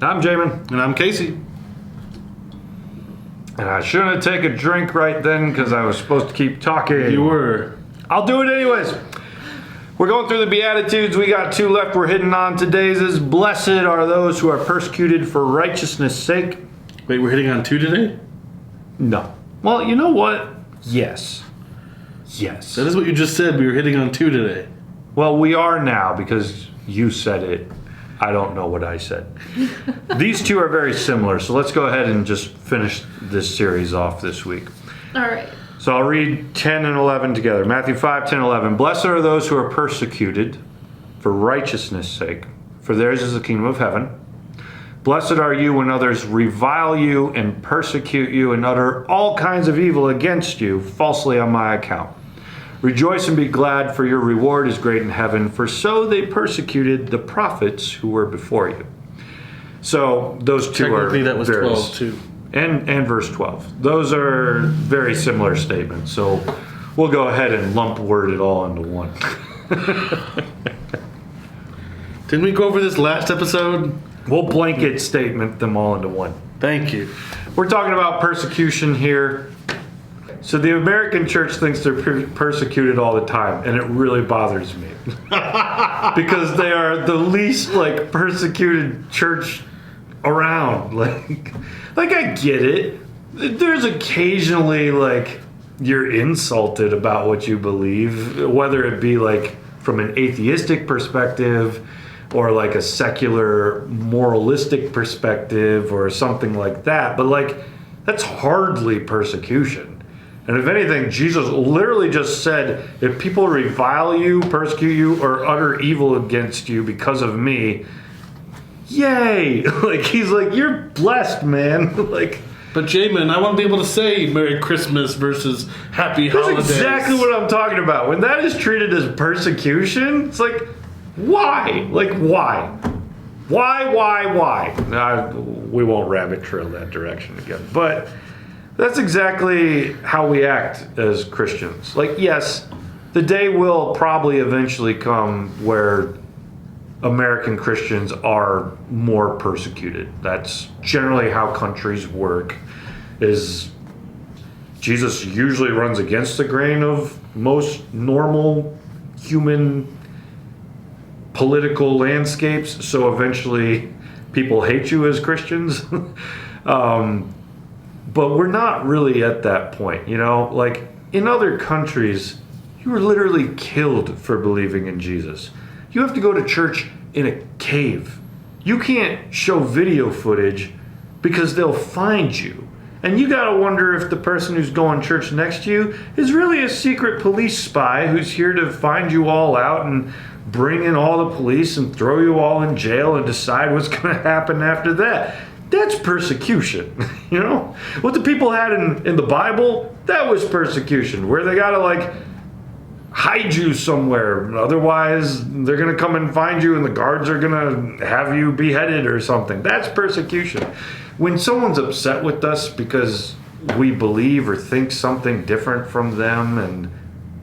I'm Jamin. And I'm Casey. And I shouldn't have taken a drink right then because I was supposed to keep talking. You were. I'll do it anyways. We're going through the beatitudes. We got 2 left. We're hitting on today's is blessed are those who are persecuted for righteousness' sake. Wait, we're hitting on 2 today? No. Well, you know what? Yes. That is what you just said. We were hitting on 2 today. Well, we are now because you said it. I don't know what I said. These 2 are very similar, so let's go ahead and just finish this series off this week. All right. So I'll read 10 and 11 together. Matthew 5, 10, 11. Blessed are those who are persecuted for righteousness' sake, for theirs is the kingdom of heaven. Blessed are you when others revile you and persecute you and utter all kinds of evil against you falsely on my account. Rejoice and be glad, for your reward is great in heaven, for so they persecuted the prophets who were before you. So those 2 are Technically, that was very, 12 too. and verse 12. Those are very similar statements. So we'll go ahead and lump word it all into one. Didn't we go over this last episode? We'll blanket statement them all into one. Thank you. We're talking about persecution here. So the American church thinks they're persecuted all the time, and it really bothers me. Because they are the least, persecuted church around. Like I get it. There's occasionally, you're insulted about what you believe, whether it be, from an atheistic perspective or, a secular moralistic perspective or something like that. But, that's hardly persecution. And if anything, Jesus literally just said, if people revile you, persecute you, or utter evil against you because of me, yay! He's like, you're blessed, man. But Jamin, I want to be able to say Merry Christmas versus Happy That's Holidays. exactly what I'm talking about. When that is treated as persecution, it's why? Why? Why? We won't rabbit trail that direction again. But that's exactly how we act as Christians. Yes, the day will probably eventually come where American Christians are more persecuted. That's generally how countries work. Is Jesus usually runs against the grain of most normal human political landscapes, so eventually people hate you as Christians. But we're not really at that point, in other countries, you were literally killed for believing in Jesus. You have to go to church in a cave. You can't show video footage because they'll find you. And you gotta wonder if the person who's going to church next to you is really a secret police spy who's here to find you all out and bring in all the police and throw you all in jail and decide what's gonna happen after that. That's persecution, What the people had in the Bible, that was persecution, where they gotta hide you somewhere. Otherwise, they're gonna come and find you and the guards are gonna have you beheaded or something. That's persecution. When someone's upset with us because we believe or think something different from them and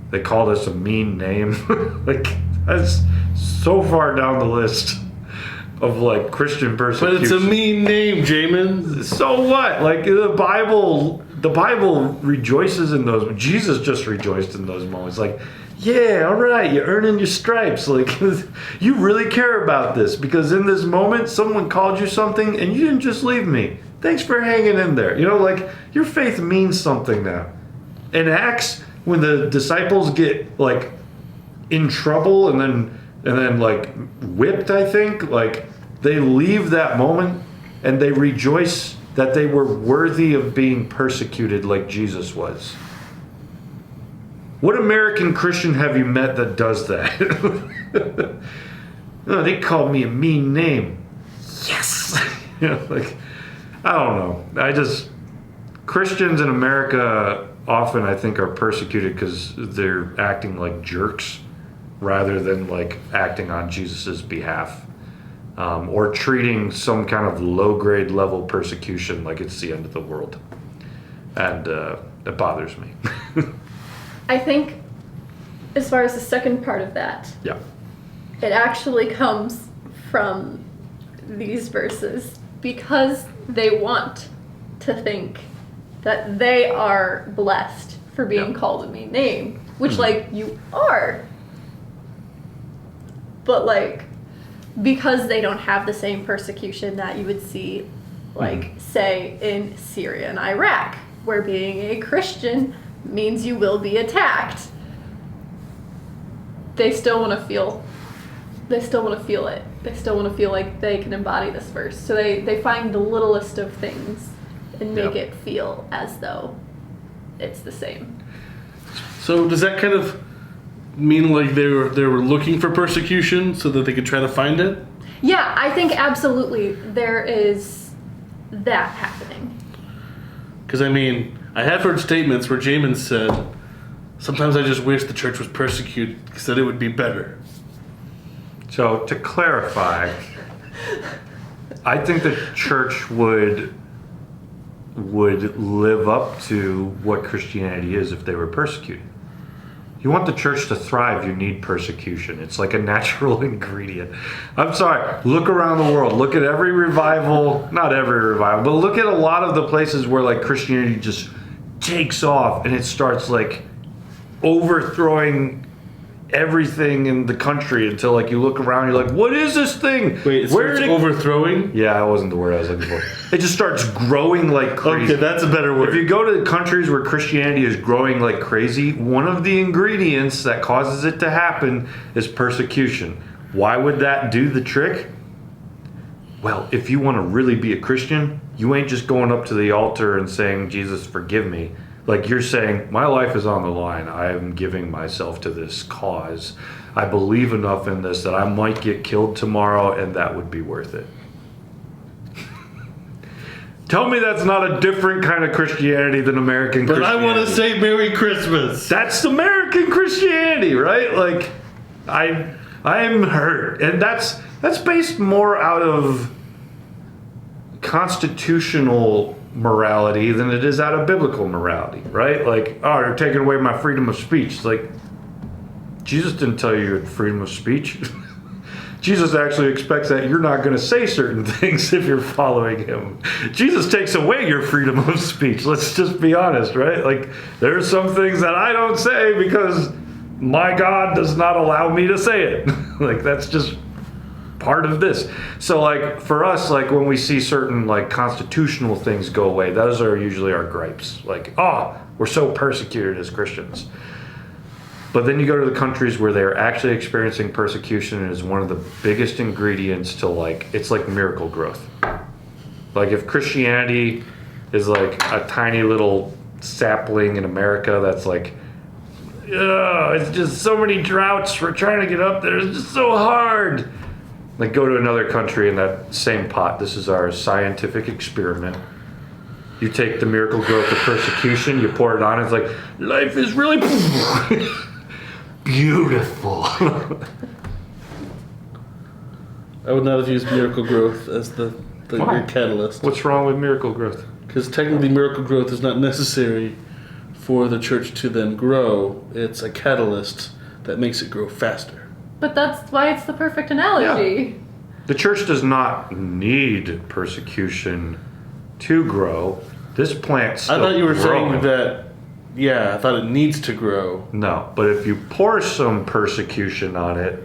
they called us a mean name, that's so far down the list of Christian persecution. But it's a mean name, Jamin. So what? The Bible rejoices in those. Jesus just rejoiced in those moments. Yeah, all right, you're earning your stripes. You really care about this because in this moment, someone called you something and you didn't just leave me. Thanks for hanging in there. Your faith means something now. In Acts, when the disciples get in trouble and then whipped, I think, they leave that moment and they rejoice that they were worthy of being persecuted like Jesus was. What American Christian have you met that does that? No, they called me a mean name. Yes! I don't know. Christians in America often, I think, are persecuted because they're acting like jerks rather than acting on Jesus's behalf. Or treating some kind of low-grade level persecution like it's the end of the world. And it bothers me. I think as far as the second part of that, Yeah. it actually comes from these verses because they want to think that they are blessed for being called a mean name, which like you are. But like, because they don't have the same persecution that you would see, like, say, in Syria and Iraq, where being a Christian means you will be attacked. They still want to feel it. They still want to feel like they can embody this verse. So they find the littlest of things and make it feel as though it's the same. So does that kind of mean like they were looking for persecution so that they could try to find it? Yeah, I think absolutely there is that happening. Because I mean, I have heard statements where Jamin said, sometimes I just wish the church was persecuted because then it would be better. So to clarify, I think the church would live up to what Christianity is if they were persecuted. You want the church to thrive, you need persecution. It's like a natural ingredient. I'm sorry, look around the world. Look at every revival, not every revival, but look at a lot of the places where like Christianity just takes off and it starts like overthrowing everything in the country until like you look around, you're like, what is this thing? Wait, it's overthrowing? Yeah, that wasn't the word I was looking for. It just starts growing like crazy. Okay, that's a better word. If you go to the countries where Christianity is growing like crazy, one of the ingredients that causes it to happen is persecution. Why would that do the trick? Well, if you want to really be a Christian, you ain't just going up to the altar and saying, Jesus, forgive me. Like you're saying, my life is on the line. I am giving myself to this cause. I believe enough in this that I might get killed tomorrow and that would be worth it. Tell me that's not a different kind of Christianity than American Christianity. But I want to say Merry Christmas. That's American Christianity, right? Like, I am hurt. And that's based more out of constitutional morality than it is out of biblical morality, right? Like, oh, you're taking away my freedom of speech. It's like, Jesus didn't tell you you had freedom of speech. Jesus actually expects that you're not going to say certain things if you're following him. Jesus takes away your freedom of speech. Let's just be honest, right? Like, there's some things that I don't say because my God does not allow me to say it. Like, that's just part of this. So like for us, like when we see certain like constitutional things go away, those are usually our gripes. Like, oh, we're so persecuted as Christians. But then you go to the countries where they're actually experiencing persecution, and is one of the biggest ingredients to like, it's like miracle growth. Like if Christianity is like a tiny little sapling in America that's like, it's just so many droughts, we're trying to get up there, it's just so hard. Like go to another country in that same pot. This is our scientific experiment. You take the miracle growth of persecution, you pour it on, it's like, life is really beautiful. I would not have used miracle growth as the catalyst. What's wrong with miracle growth? Because technically miracle growth is not necessary for the church to then grow. It's a catalyst that makes it grow faster. But that's why it's the perfect analogy. Yeah. The church does not need persecution to grow. This plant's still I thought you were growing. saying that, yeah, I thought it needs to grow. No, but if you pour some persecution on it,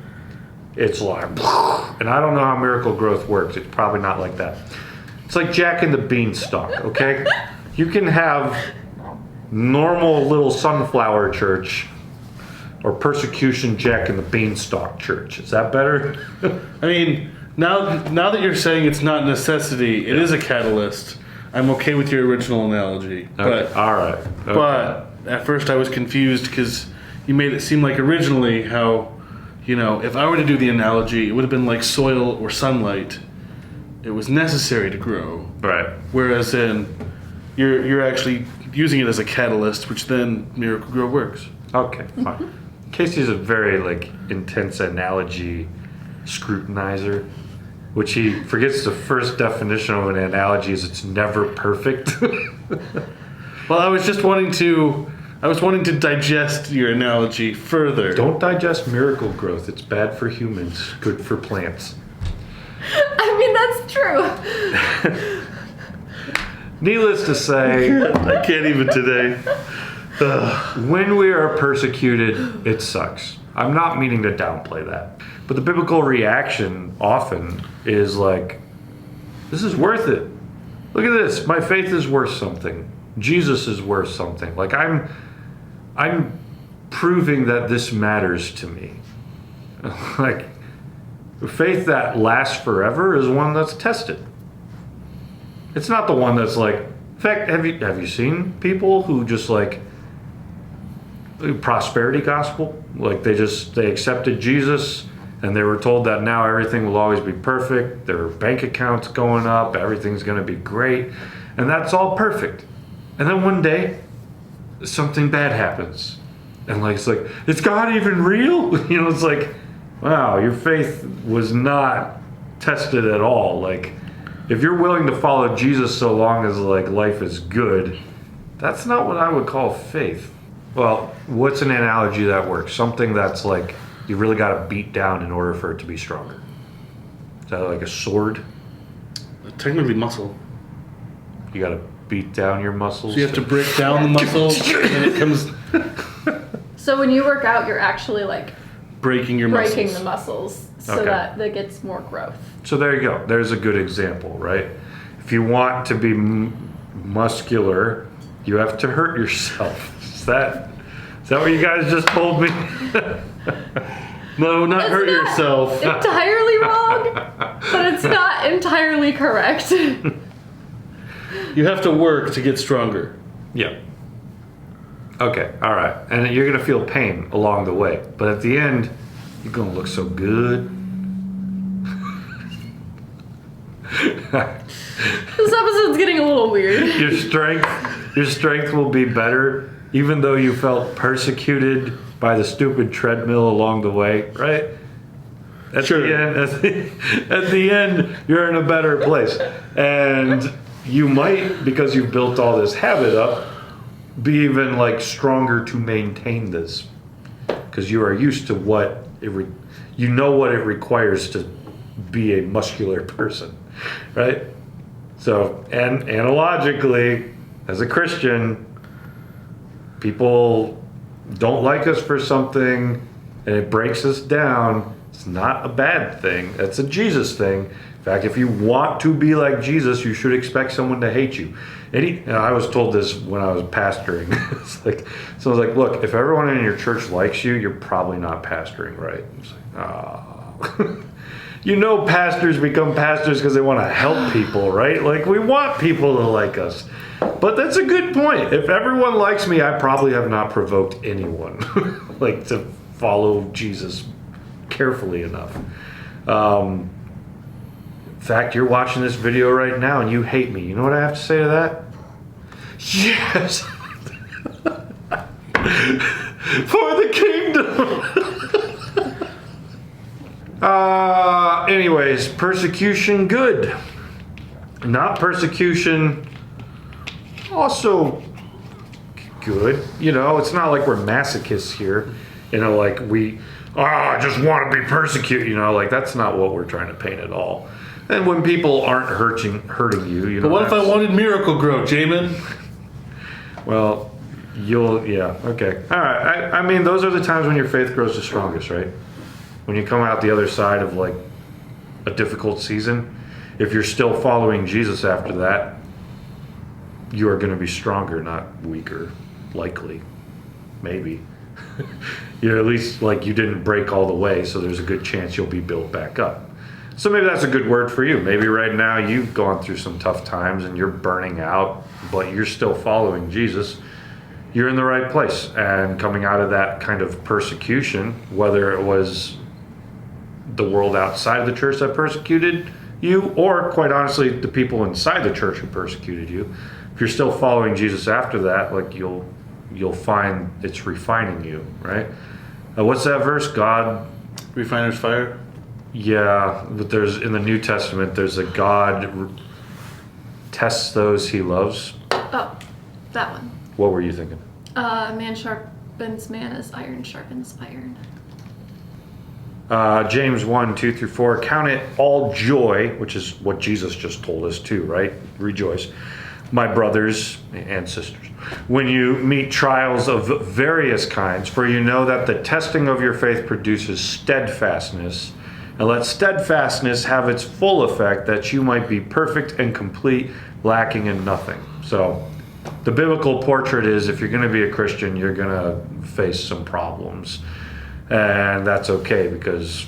it's like, and I don't know how miracle growth works. It's probably not like that. It's like Jack and the Beanstalk, okay? You can have normal little sunflower church or persecution Jack and the Beanstalk church. Is that better? I mean, now that you're saying it's not a necessity, it is a catalyst. I'm okay with your original analogy. Okay. But, all right. Okay. But at first I was confused because you made it seem like originally how, you know, if I were to do the analogy, it would have been like soil or sunlight. It was necessary to grow. Right. Whereas then you're actually using it as a catalyst, which then miracle grow works. Okay, fine. Casey's a very like intense analogy scrutinizer, which he forgets the first definition of an analogy is it's never perfect. Well, I was wanting to digest your analogy further. Don't digest miracle growth. It's bad for humans, good for plants. I mean, that's true. Needless to say, I can't even today. when we are persecuted, it sucks. I'm not meaning to downplay that. But the biblical reaction often is like, this is worth it. Look at this. My faith is worth something. Jesus is worth something. Like I'm proving that this matters to me. Like faith that lasts forever is one that's tested. It's not the one that's like, in fact, have you seen people who just like prosperity gospel? Like they accepted Jesus and they were told that now everything will always be perfect. Their bank account's going up. Everything's going to be great. And that's all perfect. And then one day something bad happens. And like, it's like, is God even real? You know, it's like, wow, your faith was not tested at all. Like, if you're willing to follow Jesus so long as like life is good, that's not what I would call faith. Well, what's an analogy that works? Something that's like you really got to beat down in order for it to be stronger. Is that like a sword? Technically muscle. You got to beat down your muscles. So you have to break down the muscle and it comes So when you work out, you're actually like breaking your breaking muscles. the muscles so Okay. that gets more growth. So there you go. There's a good example, right? If you want to be muscular, you have to hurt yourself. Is that what you guys just told me? No, not It's hurt not yourself. entirely wrong, but it's not entirely correct. You have to work to get stronger. Yeah. Okay, all right. And you're going to feel pain along the way. But at the end, you're going to look so good. This episode's getting a little weird. Your strength will be better, even though you felt persecuted by the stupid treadmill along the way, right? At Sure. At the end, you're in a better place. And you might, because you've built all this habit up, be even like stronger to maintain this. Because you are used to what you know what it requires to be a muscular person, right? So, and analogically, as a Christian, people don't like us for something and it breaks us down. It's not a bad thing. That's a Jesus thing. In fact, if you want to be like Jesus, you should expect someone to hate you. And I was told this when I was pastoring. It's like, so I was like, look, if everyone in your church likes you, you're probably not pastoring right. It's like, oh. You know, pastors become pastors because they want to help people, right? Like, we want people to like us. But that's a good point. If everyone likes me, I probably have not provoked anyone like to follow Jesus carefully enough. In fact, you're watching this video right now and you hate me. You know what I have to say to that? Yes! For the kingdom! Anyways, persecution good. Not persecution also good. You know, it's not like we're masochists here. You know, like I just want to be persecuted. You know, like that's not what we're trying to paint at all. And when people aren't hurting you, you know. But what if I wanted miracle growth, Jamin? Well, okay. All right. I mean, those are the times when your faith grows the strongest, right? When you come out the other side of like a difficult season, if you're still following Jesus after that, you are going to be stronger, not weaker, likely, maybe. You're at least like you didn't break all the way, so there's a good chance you'll be built back up. So maybe that's a good word for you. Maybe right now you've gone through some tough times and you're burning out, but you're still following Jesus. You're in the right place. And coming out of that kind of persecution, whether it was the world outside the church that persecuted you, or quite honestly, the people inside the church who persecuted you, if you're still following Jesus after that, like you'll find it's refining you, right? What's that verse? God, Refiner's fire. Yeah, but there's in the New Testament, there's a God tests those he loves. Oh, that one. What were you thinking? Man sharpens man as iron sharpens iron. James 1, 2 through 4, count it all joy, which is what Jesus just told us too, right? Rejoice, my brothers and sisters, when you meet trials of various kinds, for you know that the testing of your faith produces steadfastness. And let steadfastness have its full effect, that you might be perfect and complete, lacking in nothing. So the biblical portrait is, if you're going to be a Christian, you're going to face some problems. And that's okay, because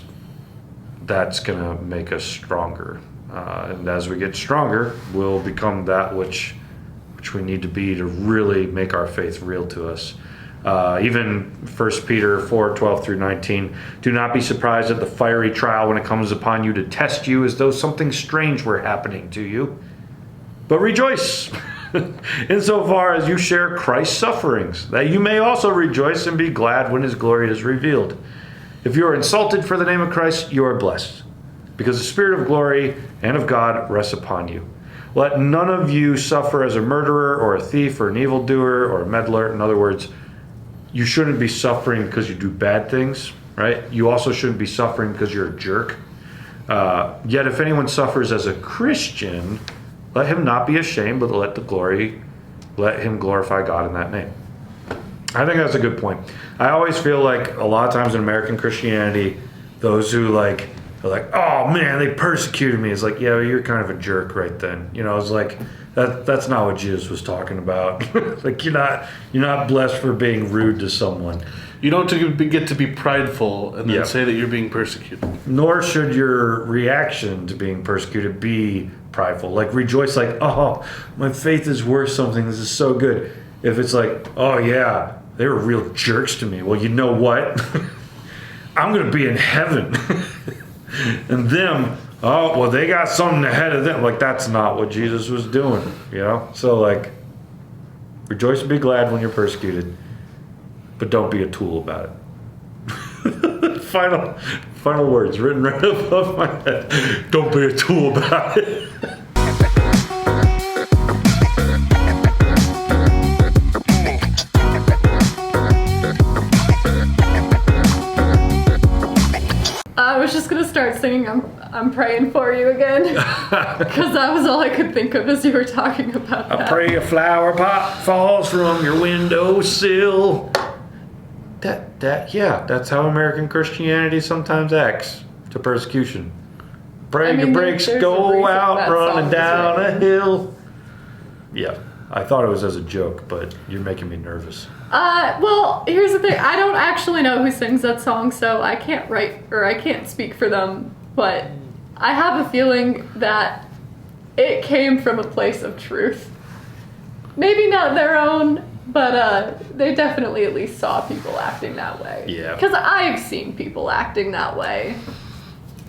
that's going to make us stronger. And as we get stronger, we'll become that which we need to be to really make our faith real to us. Even 1 Peter 4, 12 through 19, do not be surprised at the fiery trial when it comes upon you to test you as though something strange were happening to you. But rejoice insofar as you share Christ's sufferings, that you may also rejoice and be glad when his glory is revealed. If you are insulted for the name of Christ, you are blessed, because the Spirit of glory and of God rests upon you. Let none of you suffer as a murderer or a thief or an evildoer or a meddler. In other words, you shouldn't be suffering because you do bad things, right? You also shouldn't be suffering because you're a jerk. Yet if anyone suffers as a Christian, let him not be ashamed, but let him glorify God in that name. I think that's a good point. I always feel like a lot of times in American Christianity, those who are like, oh man, they persecuted me. It's like, yeah, well, you're kind of a jerk right then. It's like, that's not what Jesus was talking about. Like, you're not blessed for being rude to someone. You don't get to be prideful and then say that you're being persecuted. Nor should your reaction to being persecuted be prideful. Like, rejoice like, oh, my faith is worth something. This is so good. If it's like, oh yeah, they were real jerks to me. Well, you know what? I'm going to be in heaven. And them, oh, well, they got something ahead of them. Like, that's not what Jesus was doing, So, like, rejoice and be glad when you're persecuted, but don't be a tool about it. Final words written right above my head. Don't be a tool about it. I was just gonna start singing I'm praying for you again, because that was all I could think of as you were talking about that. I pray a flower pot falls from your windowsill. That's how American Christianity sometimes acts to persecution. Pray your brakes go out running down a hill. Yeah, I thought it was as a joke, but you're making me nervous. Well, here's the thing. I don't actually know who sings that song, so I can't I can't speak for them, but I have a feeling that it came from a place of truth. Maybe not their own, but they definitely at least saw people acting that way. Yeah. Because I've seen people acting that way.